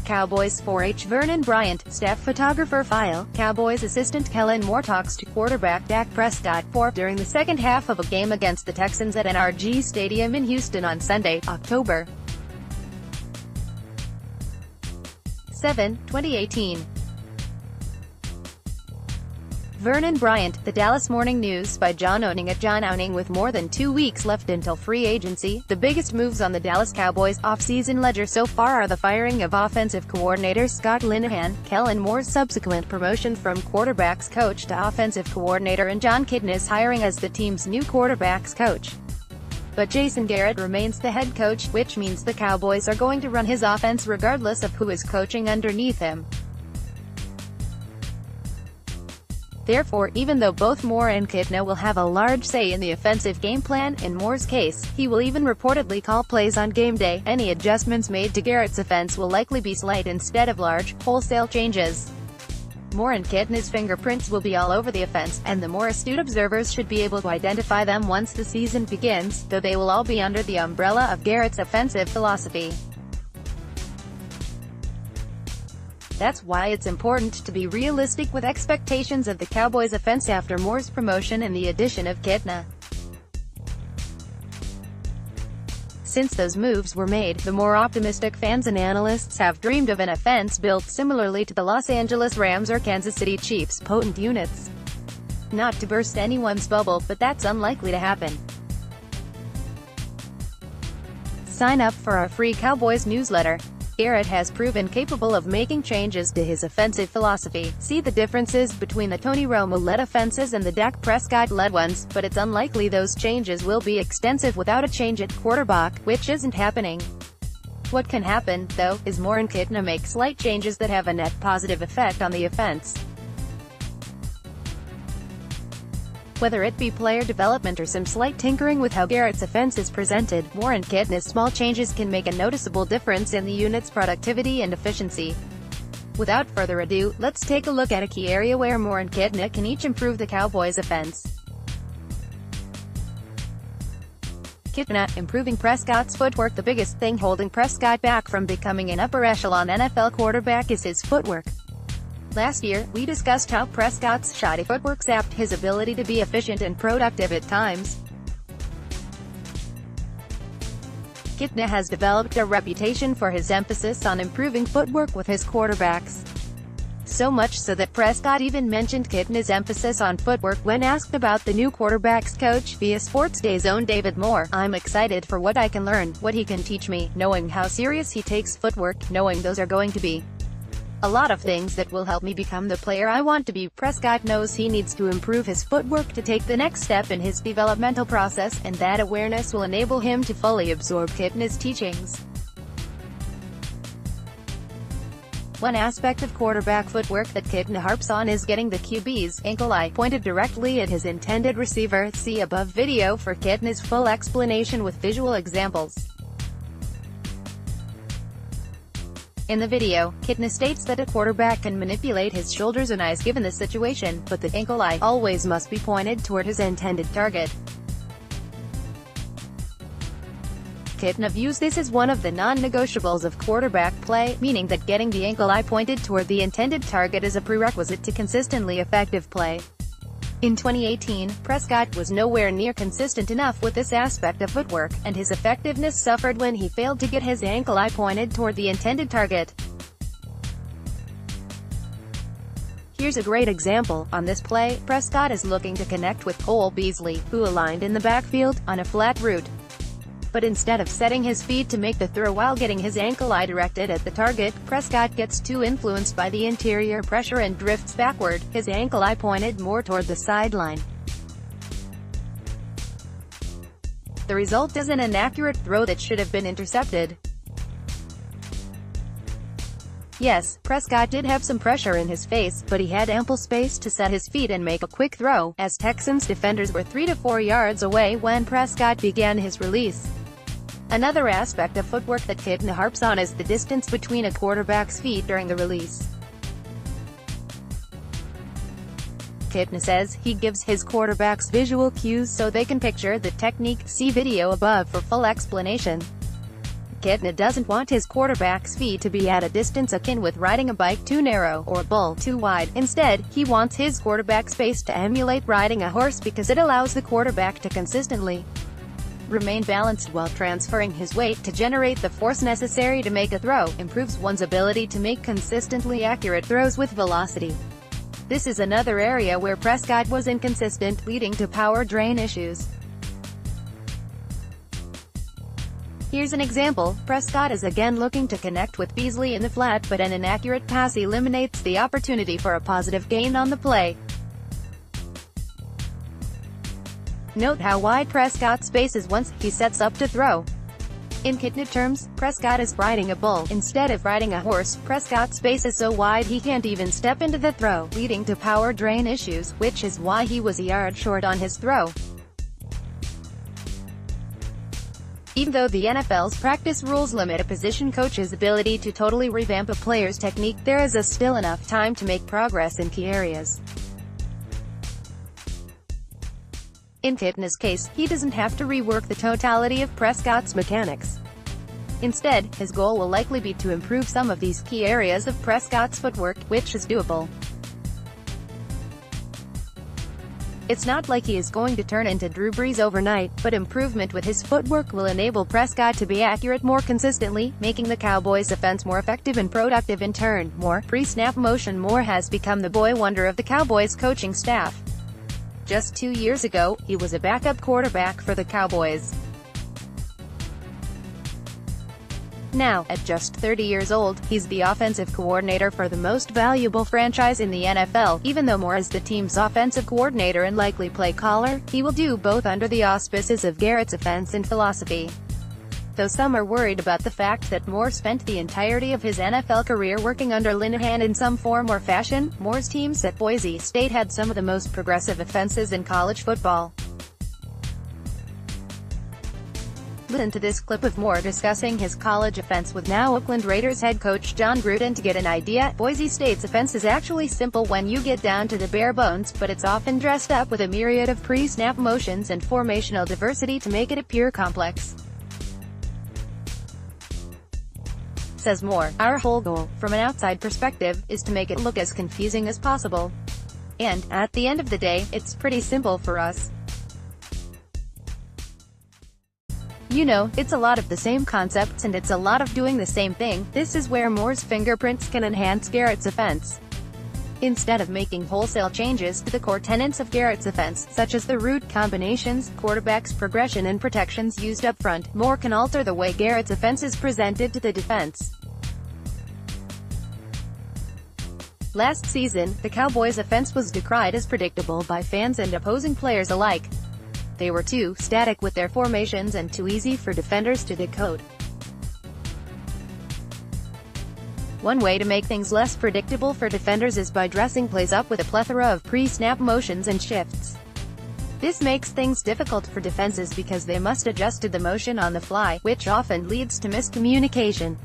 Cowboys 4H Vernon Bryant, staff photographer file, Cowboys assistant Kellen Moore talks to quarterback Dak Prescott during the second half of a game against the Texans at NRG Stadium in Houston on Sunday, October 7, 2018. Vernon Bryant, The Dallas Morning News by Jon Kitna. With more than 2 weeks left until free agency, the biggest moves on the Dallas Cowboys' offseason ledger so far are the firing of offensive coordinator Scott Linehan, Kellen Moore's subsequent promotion from quarterbacks coach to offensive coordinator, and Jon Kitna's hiring as the team's new quarterbacks coach. But Jason Garrett remains the head coach, which means the Cowboys are going to run his offense regardless of who is coaching underneath him. Therefore, even though both Moore and Kitna will have a large say in the offensive game plan, in Moore's case, he will even reportedly call plays on game day. Any adjustments made to Garrett's offense will likely be slight instead of large, wholesale changes. Moore and Kitna's fingerprints will be all over the offense, and the more astute observers should be able to identify them once the season begins, though they will all be under the umbrella of Garrett's offensive philosophy. That's why it's important to be realistic with expectations of the Cowboys' offense after Moore's promotion and the addition of Kitna. Since those moves were made, the more optimistic fans and analysts have dreamed of an offense built similarly to the Los Angeles Rams or Kansas City Chiefs' potent units. Not to burst anyone's bubble, but that's unlikely to happen. Sign up for our free Cowboys newsletter. Garrett has proven capable of making changes to his offensive philosophy. See the differences between the Tony Romo-led offenses and the Dak Prescott-led ones, but it's unlikely those changes will be extensive without a change at quarterback, which isn't happening. What can happen, though, is Moore and Kitna make slight changes that have a net positive effect on the offense. Whether it be player development or some slight tinkering with how Garrett's offense is presented, Moore and Kitna's small changes can make a noticeable difference in the unit's productivity and efficiency. Without further ado, let's take a look at a key area where Moore and Kitna can each improve the Cowboys' offense. Kitna, improving Prescott's footwork. The biggest thing holding Prescott back from becoming an upper echelon NFL quarterback is his footwork. Last year, we discussed how Prescott's shoddy footwork sapped his ability to be efficient and productive at times. Kitna has developed a reputation for his emphasis on improving footwork with his quarterbacks. So much so that Prescott even mentioned Kitna's emphasis on footwork when asked about the new quarterbacks coach via SportsDay's own David Moore. "I'm excited for what I can learn, what he can teach me, knowing how serious he takes footwork, knowing those are going to be a lot of things that will help me become the player I want to be." Prescott knows he needs to improve his footwork to take the next step in his developmental process, and that awareness will enable him to fully absorb Kitna's teachings. One aspect of quarterback footwork that Kitna harps on is getting the QB's ankle eye pointed directly at his intended receiver. See above video for Kitna's full explanation with visual examples. In the video, Kitna states that a quarterback can manipulate his shoulders and eyes given the situation, but the ankle eye always must be pointed toward his intended target. Kitna views this as one of the non-negotiables of quarterback play, meaning that getting the ankle eye pointed toward the intended target is a prerequisite to consistently effective play. In 2018, Prescott was nowhere near consistent enough with this aspect of footwork, and his effectiveness suffered when he failed to get his ankle eye pointed toward the intended target. Here's a great example. On this play, Prescott is looking to connect with Cole Beasley, who aligned in the backfield, on a flat route. But instead of setting his feet to make the throw while getting his ankle eye directed at the target, Prescott gets too influenced by the interior pressure and drifts backward, his ankle eye pointed more toward the sideline. The result is an inaccurate throw that should have been intercepted. Yes, Prescott did have some pressure in his face, but he had ample space to set his feet and make a quick throw, as Texans defenders were 3 to 4 yards away when Prescott began his release. Another aspect of footwork that Kitna harps on is the distance between a quarterback's feet during the release. Kitna says he gives his quarterbacks visual cues so they can picture the technique. See video above for full explanation. Kitna doesn't want his quarterback's feet to be at a distance akin with riding a bike too narrow, or a bull too wide. Instead, he wants his quarterback's pace to emulate riding a horse because it allows the quarterback to consistently remain balanced while transferring his weight to generate the force necessary to make a throw, improves one's ability to make consistently accurate throws with velocity. This is another area where Prescott was inconsistent, leading to power drain issues. Here's an example. Prescott is again looking to connect with Beasley in the flat, but an inaccurate pass eliminates the opportunity for a positive gain on the play. Note how wide Prescott's space is once he sets up to throw. In Kitna terms, Prescott is riding a bull. Instead of riding a horse, Prescott's space is so wide he can't even step into the throw, leading to power drain issues, which is why he was a yard short on his throw. Even though the NFL's practice rules limit a position coach's ability to totally revamp a player's technique, there is still enough time to make progress in key areas. In Kitna's case, he doesn't have to rework the totality of Prescott's mechanics. Instead, his goal will likely be to improve some of these key areas of Prescott's footwork, which is doable. It's not like he is going to turn into Drew Brees overnight, but improvement with his footwork will enable Prescott to be accurate more consistently, making the Cowboys' offense more effective and productive in turn. Moore, pre-snap motion. Moore has become the boy wonder of the Cowboys coaching staff. Just 2 years ago, he was a backup quarterback for the Cowboys. Now, at just 30 years old, he's the offensive coordinator for the most valuable franchise in the NFL. Even though Moore is the team's offensive coordinator and likely play caller, he will do both under the auspices of Garrett's offense and philosophy. Though some are worried about the fact that Moore spent the entirety of his NFL career working under Linehan in some form or fashion, Moore's teams at Boise State had some of the most progressive offenses in college football. Listen to this clip of Moore discussing his college offense with now Oakland Raiders head coach Jon Gruden to get an idea. Boise State's offense is actually simple when you get down to the bare bones, but it's often dressed up with a myriad of pre-snap motions and formational diversity to make it appear complex. Says Moore, "Our whole goal, from an outside perspective, is to make it look as confusing as possible. And, at the end of the day, it's pretty simple for us. You know, it's a lot of the same concepts and it's a lot of doing the same thing." This is where Moore's fingerprints can enhance Garrett's offense. Instead of making wholesale changes to the core tenets of Garrett's offense, such as the route combinations, quarterback's progression and protections used up front, Moore can alter the way Garrett's offense is presented to the defense. Last season, the Cowboys' offense was decried as predictable by fans and opposing players alike. They were too static with their formations and too easy for defenders to decode. One way to make things less predictable for defenders is by dressing plays up with a plethora of pre-snap motions and shifts. This makes things difficult for defenses because they must adjust to the motion on the fly, which often leads to miscommunication.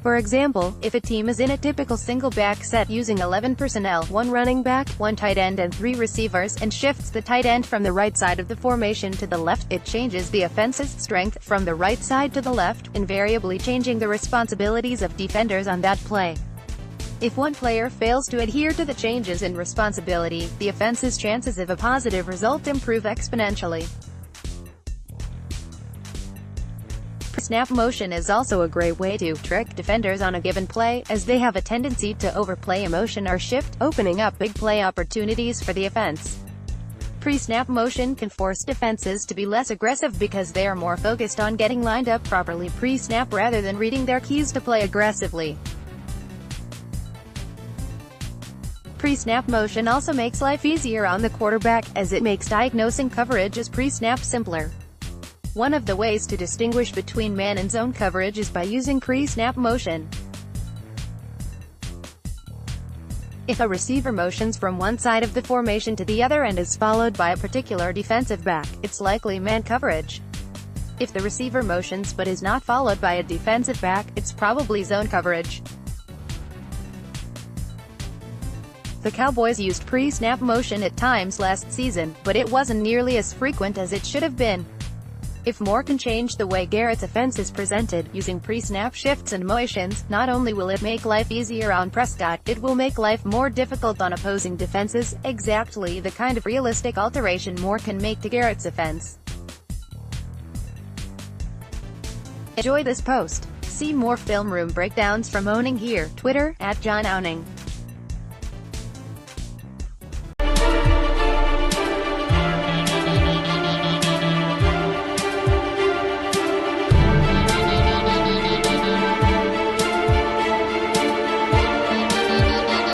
For example, if a team is in a typical single-back set using 11 personnel, 1 running back, 1 tight end and 3 receivers, and shifts the tight end from the right side of the formation to the left, it changes the offense's strength from the right side to the left, invariably changing the responsibilities of defenders on that play. If one player fails to adhere to the changes in responsibility, the offense's chances of a positive result improve exponentially. Snap motion is also a great way to trick defenders on a given play, as they have a tendency to overplay a motion or shift, opening up big play opportunities for the offense. Pre-snap motion can force defenses to be less aggressive because they are more focused on getting lined up properly pre-snap rather than reading their keys to play aggressively. Pre-snap motion also makes life easier on the quarterback, as it makes diagnosing coverage as pre-snap simpler. One of the ways to distinguish between man and zone coverage is by using pre-snap motion. If a receiver motions from one side of the formation to the other and is followed by a particular defensive back, it's likely man coverage. If the receiver motions but is not followed by a defensive back, it's probably zone coverage. The Cowboys used pre-snap motion at times last season, but it wasn't nearly as frequent as it should have been. If Moore can change the way Garrett's offense is presented, using pre-snap shifts and motions, not only will it make life easier on Prescott, it will make life more difficult on opposing defenses, exactly the kind of realistic alteration Moore can make to Garrett's offense. Enjoy this post. See more film room breakdowns from Owning here, Twitter, @JonOwning.